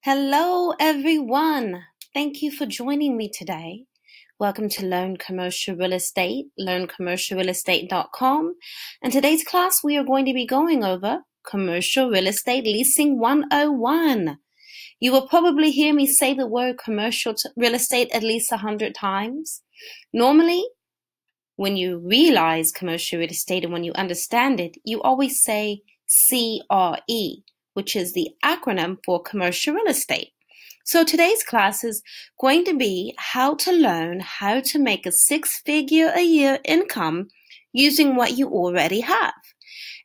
Hello, everyone. Thank you for joining me today. Welcome to Learn Commercial Real Estate, learncommercialrealestate.com. In today's class, we are going to be going over Commercial Real Estate Leasing 101. You will probably hear me say the word commercial real estate at least 100 times. Normally, when you realize commercial real estate and when you understand it, you always say CRE, which is the acronym for commercial real estate. So today's class is going to be how to learn how to make a six-figure a year income using what you already have.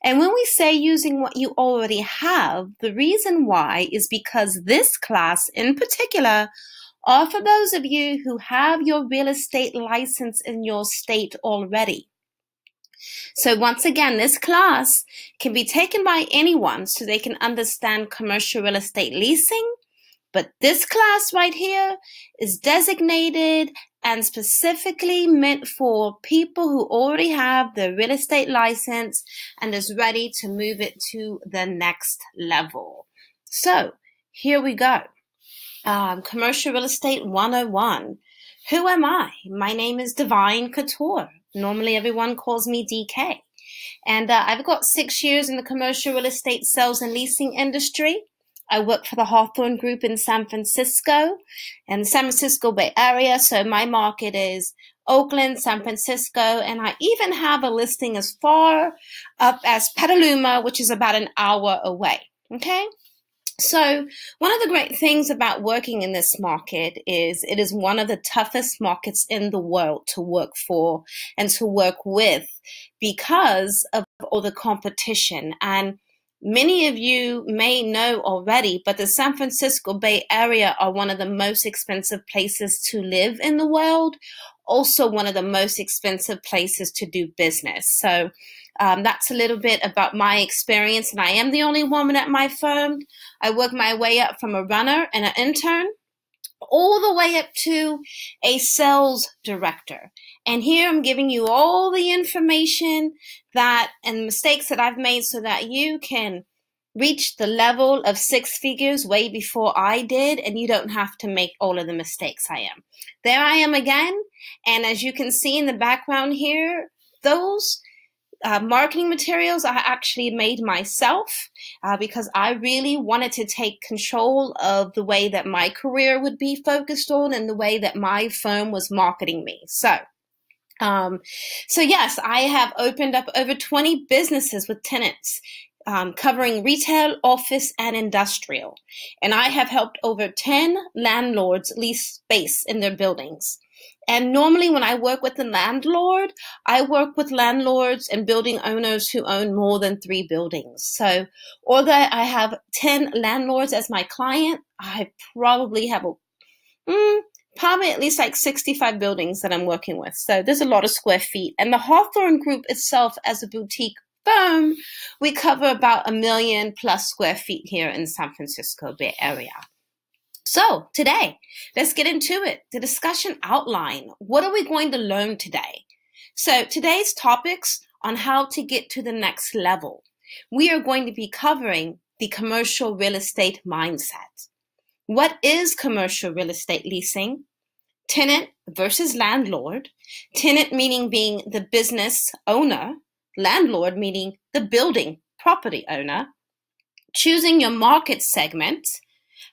And when we say using what you already have, the reason why is because this class in particular are for those of you who have your real estate license in your state already. So once again, this class can be taken by anyone so they can understand commercial real estate leasing. But this class right here is designated and specifically meant for people who already have their real estate license and is ready to move it to the next level. So here we go. Commercial Real Estate 101. Who am I? My name is Divine Couture. Normally everyone calls me DK. And I've got 6 years in the commercial real estate sales and leasing industry. I work for the Hawthorne Group in San Francisco and the San Francisco Bay Area. So my market is Oakland, San Francisco, and I even have a listing as far up as Petaluma, which is about an hour away. Okay. So one of the great things about working in this market is it is one of the toughest markets in the world to work for and to work with because of all the competition. And many of you may know already, but the San Francisco Bay Area are one of the most expensive places to live in the world, also one of the most expensive places to do business. So that's a little bit about my experience, and I am the only woman at my firm. I work my way up from a runner and an intern all the way up to a sales director. And here I'm giving you all the information that and mistakes that I've made so that you can reach the level of six figures way before I did, and you don't have to make all of the mistakes I am. There I am again, and as you can see in the background here, those marketing materials I actually made myself because I really wanted to take control of the way that my career would be focused on and the way that my firm was marketing me. So yes, I have opened up over 20 businesses with tenants covering retail, office, and industrial. And I have helped over 10 landlords lease space in their buildings. And normally when I work with the landlord, I work with landlords and building owners who own more than 3 buildings. So although I have 10 landlords as my client, I probably have probably at least like 65 buildings that I'm working with. So there's a lot of square feet. And the Hawthorne Group itself as a boutique firm, we cover about 1 million plus square feet here in San Francisco Bay Area. So today, let's get into it. The discussion outline. What are we going to learn today? So today's topics on how to get to the next level. We are going to be covering the commercial real estate mindset. What is commercial real estate leasing? Tenant versus landlord. Tenant meaning being the business owner. Landlord meaning the building property owner. Choosing your market segment.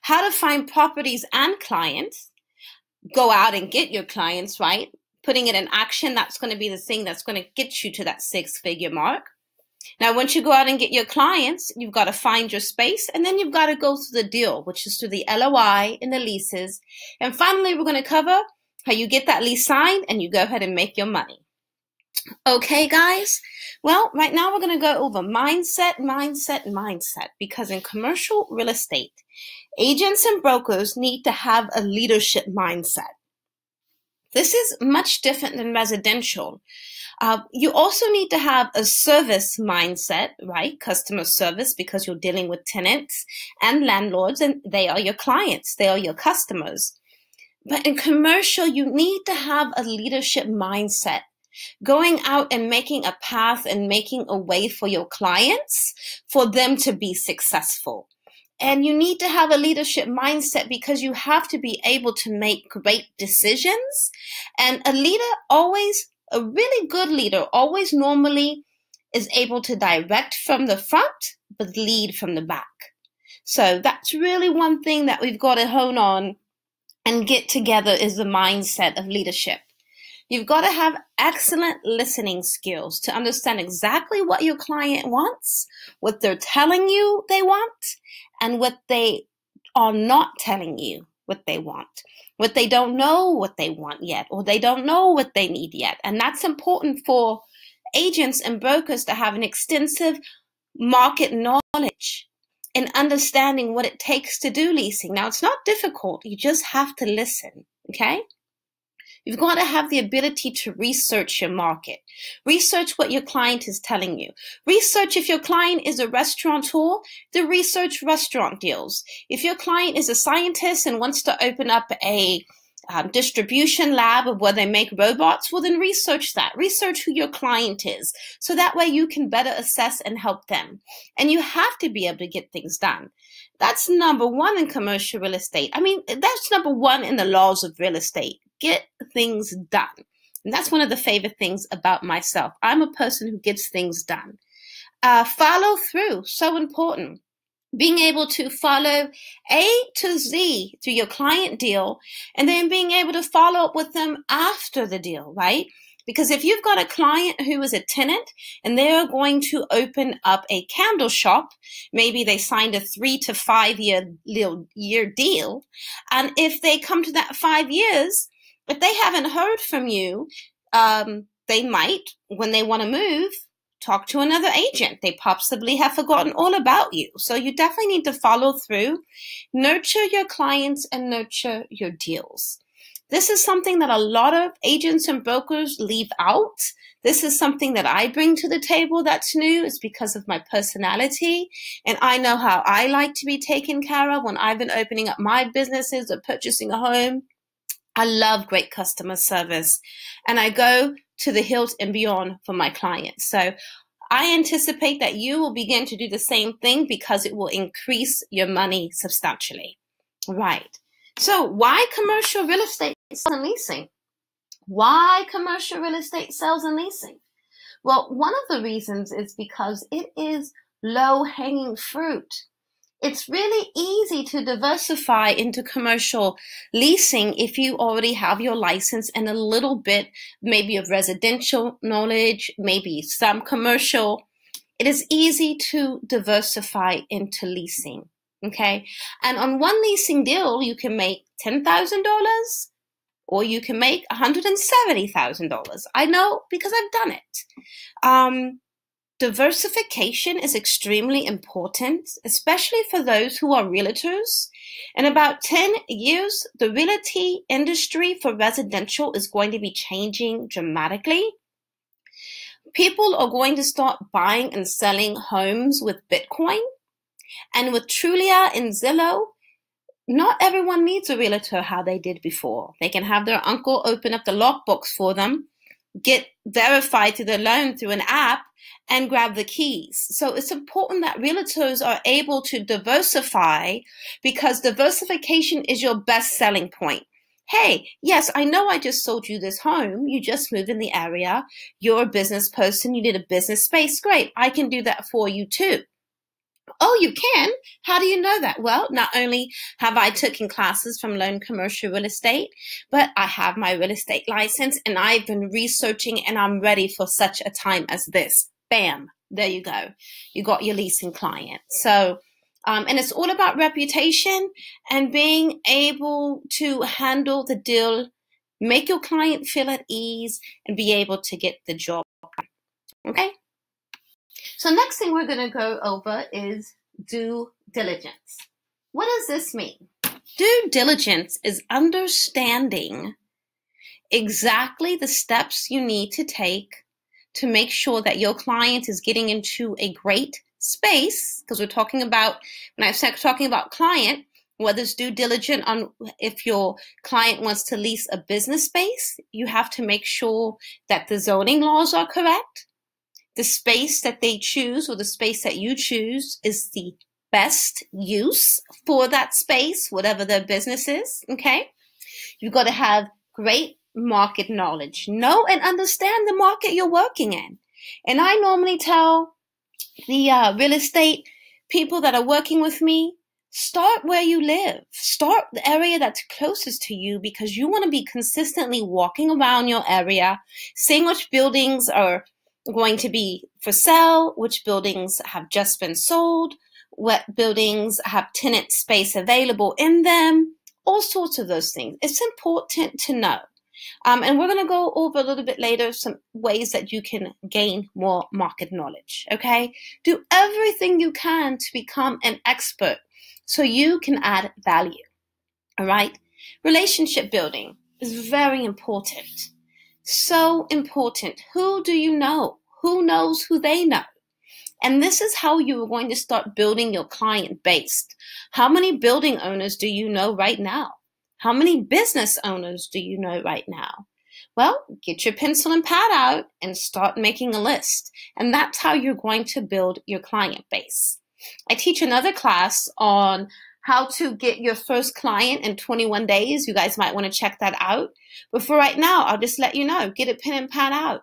How to find properties and clients. Go out and get your clients, right? Putting it in action, that's going to be the thing that's going to get you to that six-figure mark. Now, once you go out and get your clients, you've got to find your space, and then you've got to go through the deal, which is through the LOI and the leases. And finally, we're going to cover how you get that lease signed and you go ahead and make your money. Okay, guys? Well, right now we're going to go over mindset, because in commercial real estate, agents and brokers need to have a leadership mindset. This is much different than residential. You also need to have a service mindset, right? Customer service, because you're dealing with tenants and landlords, and they are your clients. They are your customers. But in commercial, you need to have a leadership mindset. Going out and making a path and making a way for your clients, for them to be successful. And you need to have a leadership mindset because you have to be able to make great decisions. And a really good leader always normally is able to direct from the front, but lead from the back. So that's really one thing that we've got to hone on and get together is the mindset of leadership. You've got to have excellent listening skills to understand exactly what your client wants, what they're telling you they want, and what they are not telling you what they want, what they don't know what they want yet, or they don't know what they need yet. And that's important for agents and brokers to have an extensive market knowledge and understanding what it takes to do leasing. Now, it's not difficult. You just have to listen, okay? You've got to have the ability to research your market. Research what your client is telling you. Research if your client is a restaurateur, then research restaurant deals. If your client is a scientist and wants to open up a distribution lab of where they make robots, well, then research that. Research who your client is. So that way you can better assess and help them. And you have to be able to get things done. That's number one in commercial real estate. I mean, that's number one in the laws of real estate. Get things done. And that's one of the favorite things about myself. I'm a person who gets things done. Follow through, so important. Being able to follow A to Z through your client deal, and then being able to follow up with them after the deal, right? Because if you've got a client who is a tenant and they're going to open up a candle shop, maybe they signed a 3 to 5 year deal, and if they come to that 5 years, if they haven't heard from you, they might, when they want to move, talk to another agent. They possibly have forgotten all about you. So you definitely need to follow through, nurture your clients, and nurture your deals. This is something that a lot of agents and brokers leave out. This is something that I bring to the table that's new. It's because of my personality, and I know how I like to be taken care of when I've been opening up my businesses or purchasing a home. I love great customer service, and I go to the hilt and beyond for my clients. So I anticipate that you will begin to do the same thing because it will increase your money substantially. Right. So why commercial real estate sales and leasing? Why commercial real estate sales and leasing? Well, one of the reasons is because it is low-hanging fruit. It's really easy to diversify into commercial leasing if you already have your license and a little bit maybe of residential knowledge, maybe some commercial. It is easy to diversify into leasing, okay? And on one leasing deal, you can make $10,000 or you can make $170,000. I know because I've done it. Diversification is extremely important, especially for those who are realtors. In about 10 years, the realty industry for residential is going to be changing dramatically. People are going to start buying and selling homes with Bitcoin. And with Trulia and Zillow, not everyone needs a realtor how they did before. They can have their uncle open up the lockbox for them, get verified to their loan through an app, and grab the keys. So it's important that realtors are able to diversify because diversification is your best selling point. Hey, yes, I know I just sold you this home. You just moved in the area. You're a business person. You need a business space. Great. I can do that for you too. Oh, you can? How do you know that? Well, not only have I taken classes from Learn Commercial Real Estate, but I have my real estate license and I've been researching and I'm ready for such a time as this. Bam, there you go. You got your leasing client. So, and it's all about reputation and being able to handle the deal, make your client feel at ease and be able to get the job done. Okay? So next thing we're going to go over is due diligence. What does this mean? Due diligence is understanding exactly the steps you need to take to make sure that your client is getting into a great space, because we're talking about, when I start talking about client, whether it's due diligence on if your client wants to lease a business space, you have to make sure that the zoning laws are correct. The space that they choose or the space that you choose is the best use for that space, whatever their business is, okay? You've got to have great market knowledge. Know and understand the market you're working in. And I normally tell the real estate people that are working with me, start where you live. Start the area that's closest to you, because you want to be consistently walking around your area, seeing which buildings are going to be for sale, which buildings have just been sold, what buildings have tenant space available in them, all sorts of those things. It's important to know. And we're going to go over a little bit later some ways that you can gain more market knowledge, okay? Do everything you can to become an expert so you can add value, all right? Relationship building is very important. So important. Who do you know? Who knows who they know? And this is how you're going to start building your client base. How many building owners do you know right now? How many business owners do you know right now? Well, get your pencil and pad out and start making a list. And that's how you're going to build your client base. I teach another class on how to get your first client in 21 days. You guys might want to check that out. But for right now, I'll just let you know, get a pen and pad out.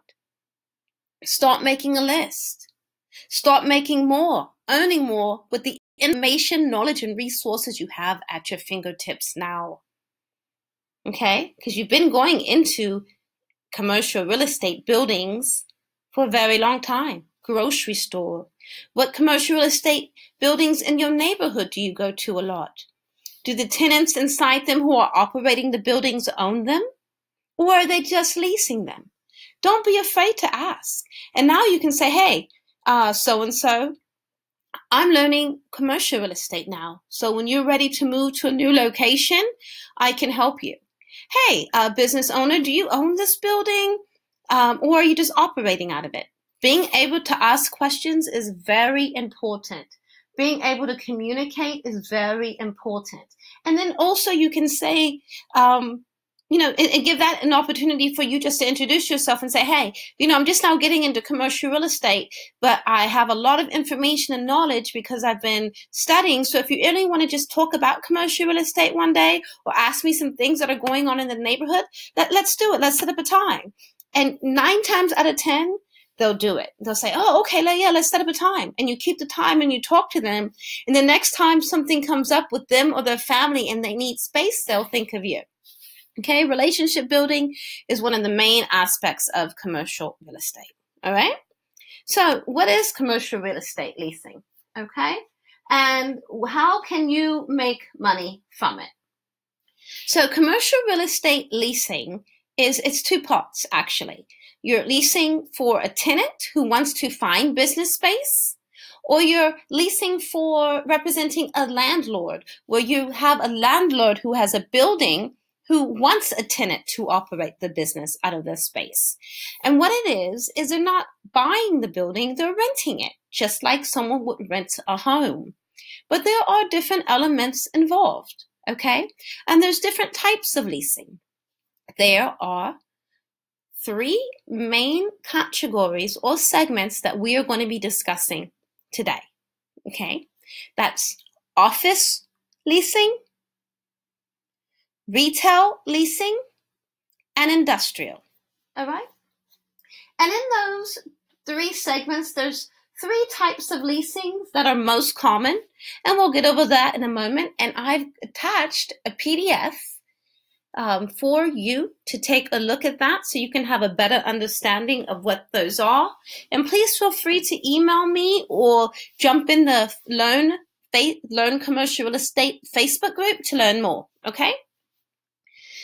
Start making a list. Start making more, earning more with the information, knowledge, and resources you have at your fingertips now. Okay? Because you've been going into commercial real estate buildings for a very long time. Grocery store. What commercial real estate buildings in your neighborhood do you go to a lot? Do the tenants inside them who are operating the buildings own them? Or are they just leasing them? Don't be afraid to ask. And now you can say, hey, so-and-so, I'm learning commercial real estate now. So when you're ready to move to a new location, I can help you. Hey, business owner, do you own this building? Or are you just operating out of it? Being able to ask questions is very important. Being able to communicate is very important. And then also you can say, and give that an opportunity for you just to introduce yourself and say, hey, I'm just now getting into commercial real estate, but I have a lot of information and knowledge because I've been studying. So if you really want to just talk about commercial real estate one day or ask me some things that are going on in the neighborhood, let's do it. Let's set up a time. And 9 times out of 10, they'll do it. They'll say, oh, okay, yeah, let's set up a time. And you keep the time and you talk to them. And the next time something comes up with them or their family and they need space, they'll think of you. Okay, relationship building is one of the main aspects of commercial real estate. All right. So what is commercial real estate leasing? Okay. And how can you make money from it? So commercial real estate leasing it's 2 parts, actually. You're leasing for a tenant who wants to find business space, or you're leasing for representing a landlord, where you have a landlord who has a building who wants a tenant to operate the business out of their space. And what it is they're not buying the building, they're renting it, just like someone would rent a home. But there are different elements involved, okay? And there's different types of leasing. There are 3 main categories or segments that we are going to be discussing today, okay? That's office leasing, retail leasing, and industrial, all right? And in those 3 segments, there's 3 types of leasing that are most common, and we'll get over that in a moment. And I've attached a PDF for you to take a look at that so you can have a better understanding of what those are. And please feel free to email me or jump in the Learn Commercial Real Estate Facebook group to learn more, okay?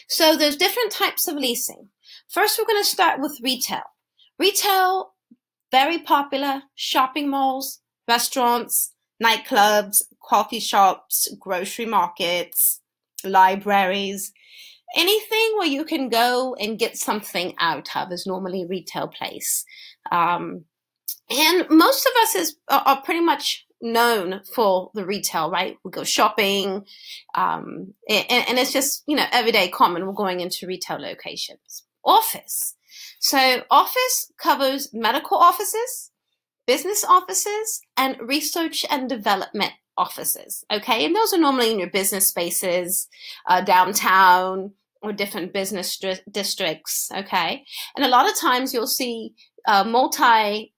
So there's different types of leasing. First, we're going to start with retail. Retail, very popular, shopping malls, restaurants, nightclubs, coffee shops, grocery markets, libraries. Anything where you can go and get something out of is normally a retail place. And most of us are pretty much known for the retail, right? We go shopping, and it's just, everyday common. We're going into retail locations. Office. So office covers medical offices, business offices, and research and development offices, okay? And those are normally in your business spaces, downtown, or different business districts, okay? And a lot of times you'll see multi-unit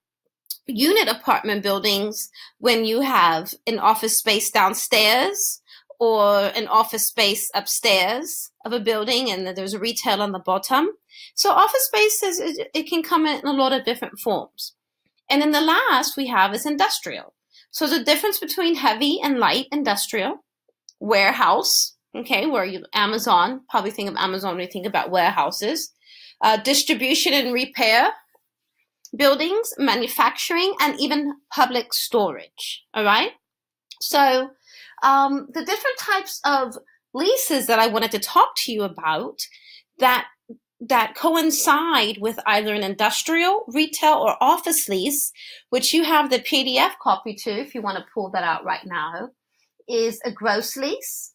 apartment buildings when you have an office space downstairs or an office space upstairs of a building, and there's a retail on the bottom. So office spaces, it can come in a lot of different forms. And then the last we have is industrial. So the difference between heavy and light industrial, warehouse, okay, where Amazon, probably think of Amazon when you think about warehouses, distribution and repair buildings, manufacturing, and even public storage, all right? So the different types of leases that I wanted to talk to you about that coincide with either an industrial, retail, or office lease, which you have the PDF copy to if you want to pull that out right now, is a gross lease,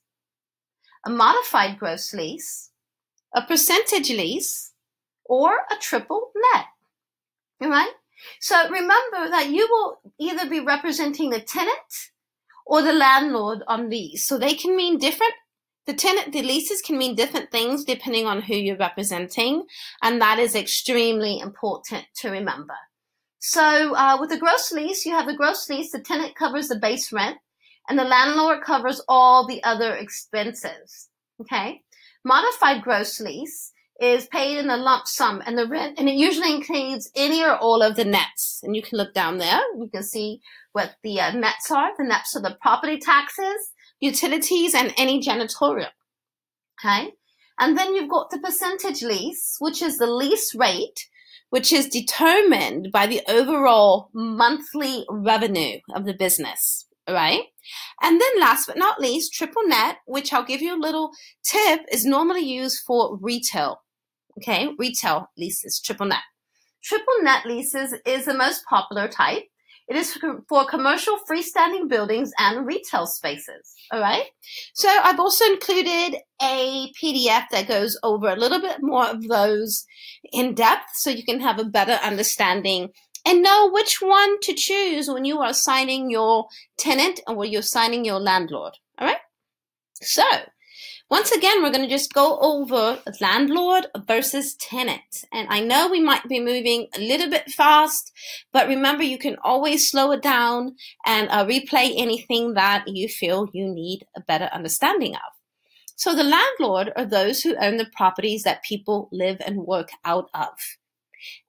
a modified gross lease, a percentage lease, or a triple net. All right? So remember that you will either be representing the tenant or the landlord on these. So they can mean different. The leases can mean different things depending on who you're representing, and that is extremely important to remember. So with a gross lease, you have a gross lease. The tenant covers the base rent, and the landlord covers all the other expenses. Okay? Modified gross lease is paid in a lump sum, and the rent, and it usually includes any or all of the nets. And you can look down there. You can see what the nets are. The nets are the property taxes, utilities, and any janitorial. Okay? And then you've got the percentage lease, which is the lease rate, which is determined by the overall monthly revenue of the business. All right? And then last but not least, triple net, which I'll give you a little tip, is normally used for retail. Okay? Retail leases, triple net. Triple net leases is the most popular type. It is for commercial freestanding buildings and retail spaces, all right? So I've also included a PDF that goes over a little bit more of those in depth so you can have a better understanding and know which one to choose when you are signing your tenant or when you're signing your landlord, all right? So once again, we're going to just go over landlord versus tenant. And I know we might be moving a little bit fast, but remember, you can always slow it down and replay anything that you feel you need a better understanding of. So the landlord are those who own the properties that people live and work out of.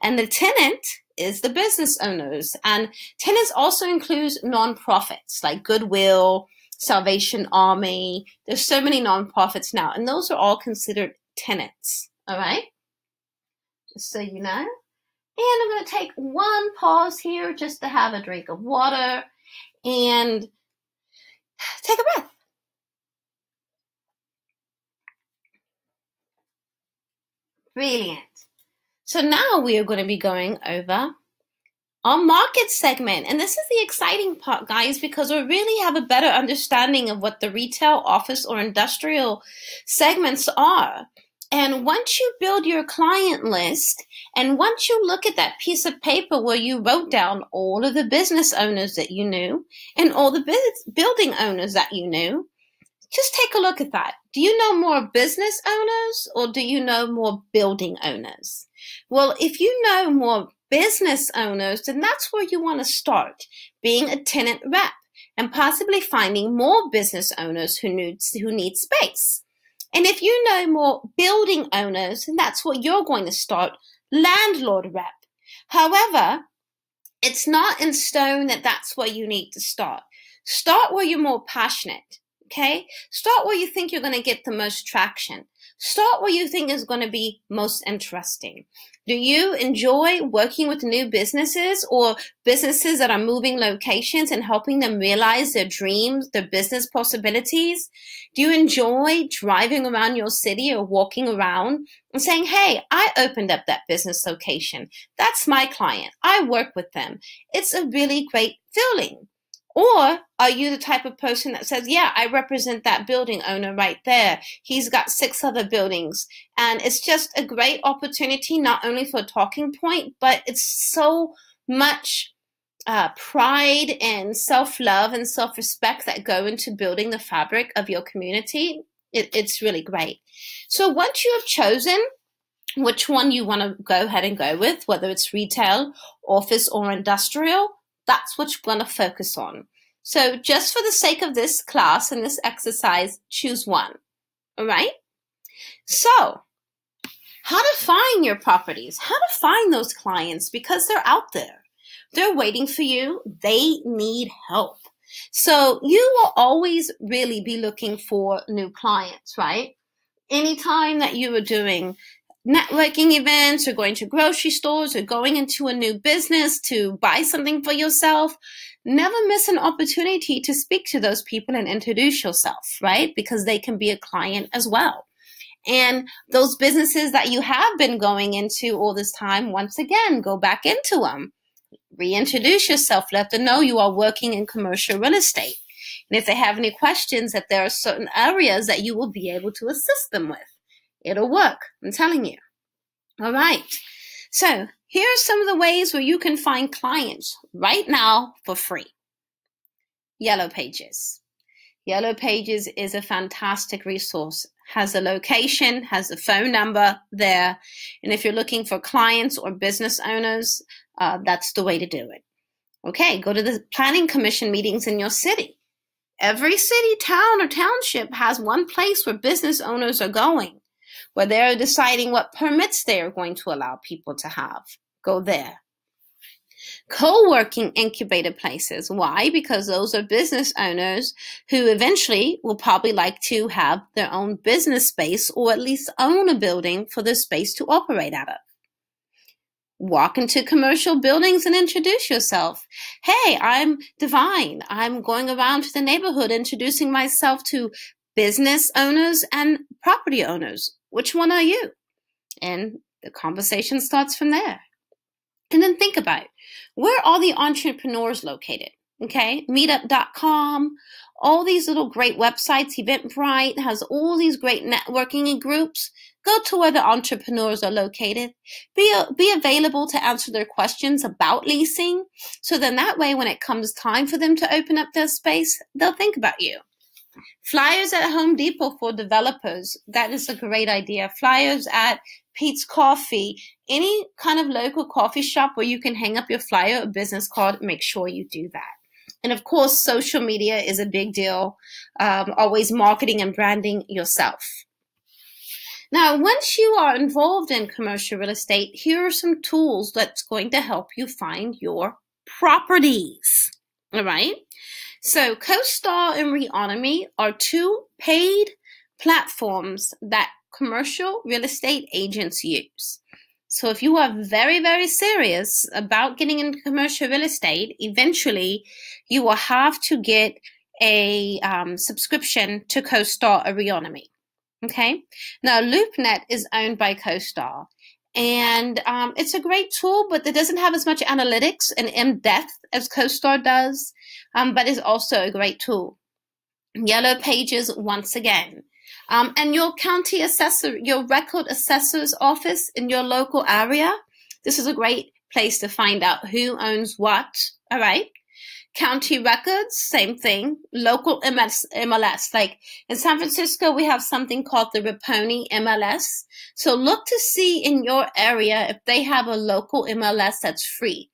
And the tenant is the business owners. And tenants also includes nonprofits like Goodwill, Salvation Army. There's so many nonprofits now, and those are all considered tenants, all right? Just so you know. And I'm going to take one pause here just to have a drink of water and take a breath. Brilliant. So now we are going to be going over our market segment. And this is the exciting part, guys, because we really have a better understanding of what the retail, office, or industrial segments are. And once you build your client list, and once you look at that piece of paper where you wrote down all of the business owners that you knew and all the building owners that you knew, just take a look at that. Do you know more business owners or do you know more building owners? Well, if you know more business owners, then that's where you want to start, being a tenant rep and possibly finding more business owners who need space. And if you know more building owners, then that's where you're going to start, landlord rep. However, it's not in stone that that's where you need to start. Start where you're more passionate, okay? Start where you think you're going to get the most traction. Start where you think is going to be most interesting. Do you enjoy working with new businesses or businesses that are moving locations and helping them realize their dreams, their business possibilities? Do you enjoy driving around your city or walking around and saying, hey, I opened up that business location. That's my client. I work with them. It's a really great feeling. Or are you the type of person that says, yeah, I represent that building owner right there. He's got 6 other buildings. And it's just a great opportunity, not only for a talking point, but it's so much pride and self-love and self-respect that go into building the fabric of your community, it's really great. So once you have chosen which one you want to go ahead and go with, whether it's retail, office, or industrial, that's what you're going to focus on. So just for the sake of this class and this exercise, choose one. All right? So how to find your properties, how to find those clients, because they're out there. They're waiting for you. They need help. So you will always really be looking for new clients, right? Anytime that you are doing networking events or going to grocery stores or going into a new business to buy something for yourself, never miss an opportunity to speak to those people and introduce yourself, right? Because they can be a client as well. And those businesses that you have been going into all this time, once again, go back into them. Reintroduce yourself. Let them know you are working in commercial real estate. And if they have any questions, that there are certain areas that you will be able to assist them with. It'll work. I'm telling you. All right. So here are some of the ways where you can find clients right now for free. Yellow Pages. Yellow Pages is a fantastic resource. Has a location, has a phone number there. And if you're looking for clients or business owners, that's the way to do it. Okay, go to the planning commission meetings in your city. Every city, town, or township has one place where business owners are going, where they're deciding what permits they are going to allow people to have. Go there. Co-working incubator places. Why? Because those are business owners who eventually will probably like to have their own business space or at least own a building for the space to operate out of. Walk into commercial buildings and introduce yourself. Hey, I'm Divine. I'm going around to the neighborhood introducing myself to business owners and property owners. Which one are you? And the conversation starts from there. And then think about it. Where are the entrepreneurs located? Okay, meetup.com, all these little great websites. Eventbrite has all these great networking groups. Go to where the entrepreneurs are located. Be available to answer their questions about leasing. So then that way, when it comes time for them to open up their space, they'll think about you. Flyers at Home Depot for developers. That is a great idea. Flyers at Pete's Coffee. Any kind of local coffee shop where you can hang up your flyer or business card, make sure you do that. And of course, social media is a big deal. Always marketing and branding yourself. Now, once you are involved in commercial real estate, here are some tools that's going to help you find your properties. All right. So CoStar and Reonomy are two paid platforms that commercial real estate agents use. So if you are very, very serious about getting into commercial real estate, eventually you will have to get a subscription to CoStar or Reonomy. Okay. Now LoopNet is owned by CoStar, and it's a great tool, but it doesn't have as much analytics and in-depth as CoStar does, but is also a great tool. Yellow Pages, once again. And your county assessor, your record assessor's office in your local area, this is a great place to find out who owns what. All right. County records, same thing. Local MLS, like in San Francisco, we have something called the Raponi MLS. So look to see in your area if they have a local MLS that's free.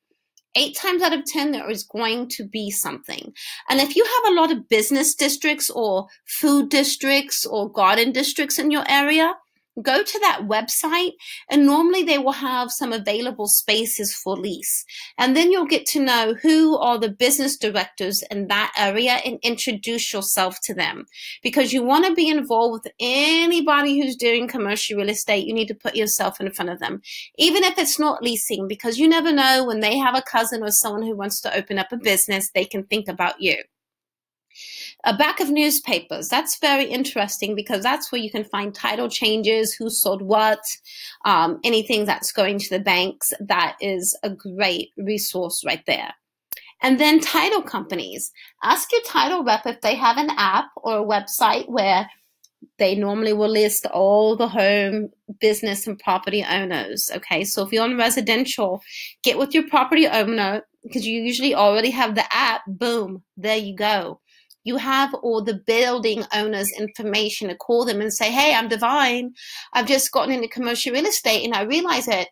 8 times out of 10, there is going to be something. And if you have a lot of business districts or food districts or garden districts in your area, go to that website, and normally they will have some available spaces for lease. And then you'll get to know who are the business directors in that area and introduce yourself to them. Because you want to be involved with anybody who's doing commercial real estate, you need to put yourself in front of them. Even if it's not leasing, because you never know when they have a cousin or someone who wants to open up a business, they can think about you. A back of newspapers, that's very interesting because that's where you can find title changes, who sold what, anything that's going to the banks. That is a great resource right there. And then title companies. Ask your title rep if they have an app or a website where they normally will list all the home, business, and property owners. Okay, so if you're on residential, get with your property owner because you usually already have the app. Boom, there you go. You have all the building owners' information to call them and say, hey, I'm Divine. I've just gotten into commercial real estate and I realize that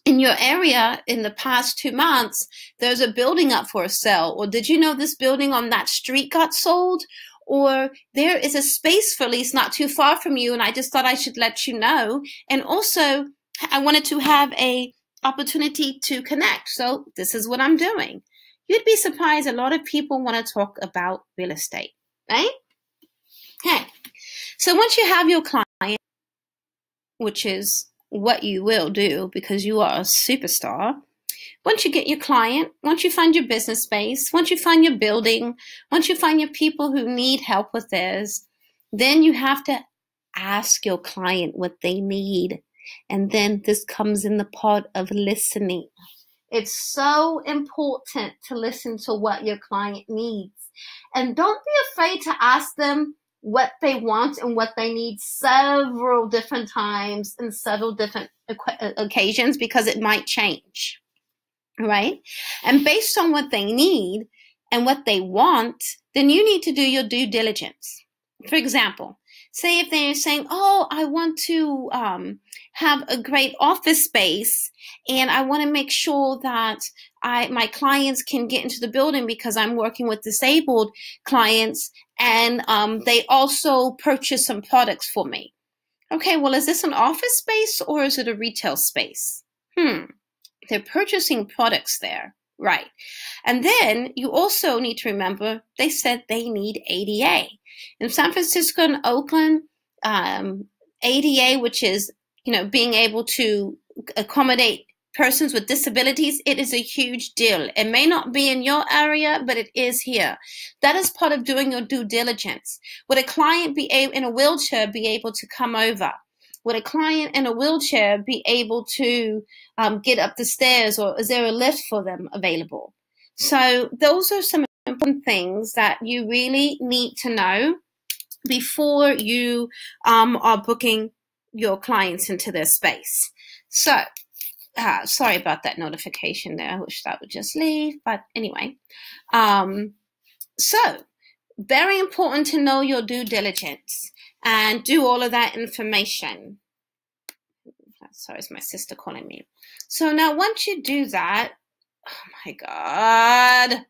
in your area in the past 2 months, there's a building up for a sale. Or did you know this building on that street got sold? Or there is a space for lease not too far from you, and I just thought I should let you know. And also, I wanted to have a opportunity to connect. So this is what I'm doing. You'd be surprised. A lot of people want to talk about real estate, right? Okay. So once you have your client, which is what you will do because you are a superstar, once you get your client, once you find your business space, once you find your building, once you find your people who need help with theirs, then you have to ask your client what they need. And then this comes in the part of listening. It's so important to listen to what your client needs. And don't be afraid to ask them what they want and what they need several different times and several different occasions, because it might change, right? And based on what they need and what they want, then you need to do your due diligence. For example, say if they're saying, oh, I want to have a great office space and I want to make sure that my clients can get into the building because I'm working with disabled clients and they also purchase some products for me. Okay, well, is this an office space or is it a retail space? They're purchasing products there, right? And then you also need to remember they said they need ADA. In San Francisco and Oakland, ADA, which is, being able to accommodate persons with disabilities, it is a huge deal. It may not be in your area, but it is here. That is part of doing your due diligence. Would a client be in a wheelchair be able to come over? Would a client in a wheelchair be able to get up the stairs, or is there a lift for them available? So those are some important things that you really need to know before you are booking your clients into their space. So sorry about that notification there. I wish that would just leave. But anyway, so very important to know your due diligence and do all of that information. Sorry, it's my sister calling me. So now once you do that, oh my God,